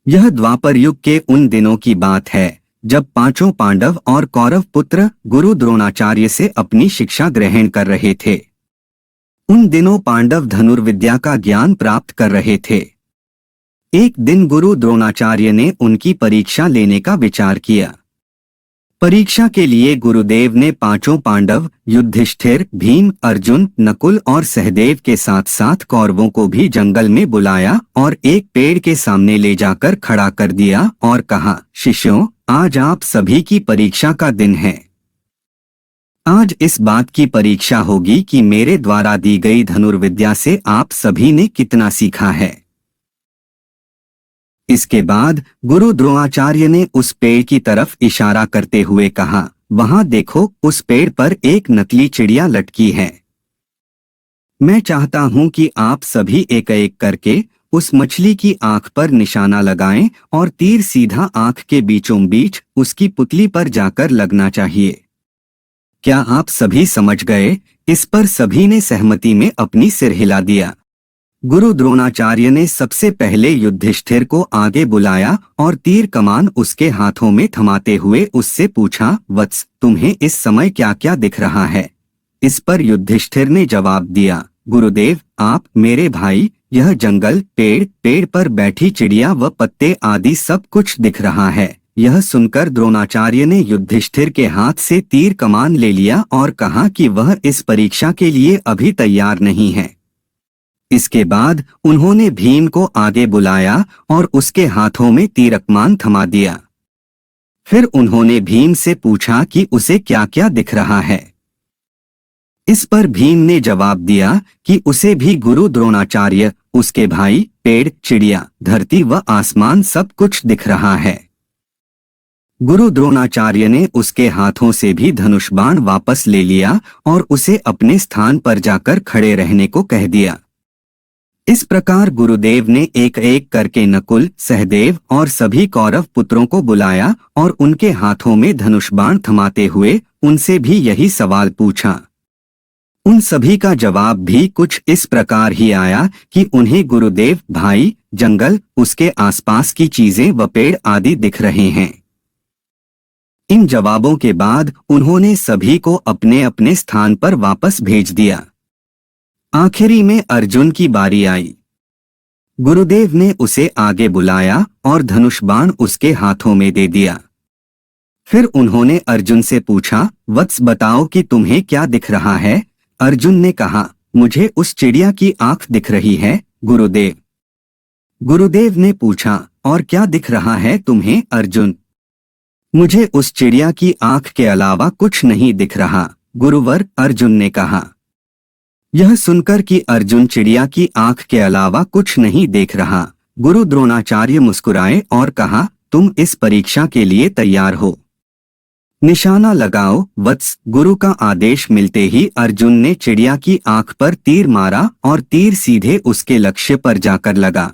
यह द्वापर युग के उन दिनों की बात है जब पांचों पांडव और कौरव पुत्र गुरु द्रोणाचार्य से अपनी शिक्षा ग्रहण कर रहे थे। उन दिनों पांडव धनुर्विद्या का ज्ञान प्राप्त कर रहे थे। एक दिन गुरु द्रोणाचार्य ने उनकी परीक्षा लेने का विचार किया। परीक्षा के लिए गुरुदेव ने पांचों पांडव युधिष्ठिर, भीम, अर्जुन, नकुल और सहदेव के साथ साथ कौरवों को भी जंगल में बुलाया और एक पेड़ के सामने ले जाकर खड़ा कर दिया और कहा, शिष्यों, आज आप सभी की परीक्षा का दिन है। आज इस बात की परीक्षा होगी कि मेरे द्वारा दी गई धनुर्विद्या से आप सभी ने कितना सीखा है। इसके बाद गुरु द्रोणाचार्य ने उस पेड़ की तरफ इशारा करते हुए कहा, वहां देखो, उस पेड़ पर एक नकली चिड़िया लटकी है। मैं चाहता हूं कि आप सभी एक एक करके उस मछली की आंख पर निशाना लगाएं और तीर सीधा आंख के बीचों बीच उसकी पुतली पर जाकर लगना चाहिए। क्या आप सभी समझ गए? इस पर सभी ने सहमति में अपनी सिर हिला दिया। गुरु द्रोणाचार्य ने सबसे पहले युधिष्ठिर को आगे बुलाया और तीर कमान उसके हाथों में थमाते हुए उससे पूछा, वत्स, तुम्हें इस समय क्या क्या दिख रहा है? इस पर युधिष्ठिर ने जवाब दिया, गुरुदेव, आप, मेरे भाई, यह जंगल, पेड़ पर बैठी चिड़िया व पत्ते आदि सब कुछ दिख रहा है। यह सुनकर द्रोणाचार्य ने युधिष्ठिर के हाथ से तीर कमान ले लिया और कहा कि वह इस परीक्षा के लिए अभी तैयार नहीं है। इसके बाद उन्होंने भीम को आगे बुलाया और उसके हाथों में तीर कमान थमा दिया। फिर उन्होंने भीम से पूछा कि उसे क्या क्या दिख रहा है। इस पर भीम ने जवाब दिया कि उसे भी गुरु द्रोणाचार्य, उसके भाई, पेड़, चिड़िया, धरती व आसमान सब कुछ दिख रहा है। गुरु द्रोणाचार्य ने उसके हाथों से भी धनुष बाण वापस ले लिया और उसे अपने स्थान पर जाकर खड़े रहने को कह दिया। इस प्रकार गुरुदेव ने एक एक करके नकुल, सहदेव और सभी कौरव पुत्रों को बुलाया और उनके हाथों में धनुष बाण थमाते हुए उनसे भी यही सवाल पूछा। उन सभी का जवाब भी कुछ इस प्रकार ही आया कि उन्हें गुरुदेव, भाई, जंगल, उसके आसपास की चीजें व पेड़ आदि दिख रहे हैं। इन जवाबों के बाद उन्होंने सभी को अपने अपने स्थान पर वापस भेज दिया। आखिरी में अर्जुन की बारी आई। गुरुदेव ने उसे आगे बुलाया और धनुष बाण उसके हाथों में दे दिया। फिर उन्होंने अर्जुन से पूछा, वत्स, बताओ कि तुम्हें क्या दिख रहा है? अर्जुन ने कहा, मुझे उस चिड़िया की आंख दिख रही है, गुरुदेव। गुरुदेव ने पूछा, और क्या दिख रहा है तुम्हें, अर्जुन? मुझे उस चिड़िया की आंख के अलावा कुछ नहीं दिख रहा, गुरुवर, अर्जुन ने कहा। यह सुनकर कि अर्जुन चिड़िया की आंख के अलावा कुछ नहीं देख रहा, गुरु द्रोणाचार्य मुस्कुराए और कहा, तुम इस परीक्षा के लिए तैयार हो। निशाना लगाओ, वत्स। गुरु का आदेश मिलते ही अर्जुन ने चिड़िया की आंख पर तीर मारा और तीर सीधे उसके लक्ष्य पर जाकर लगा।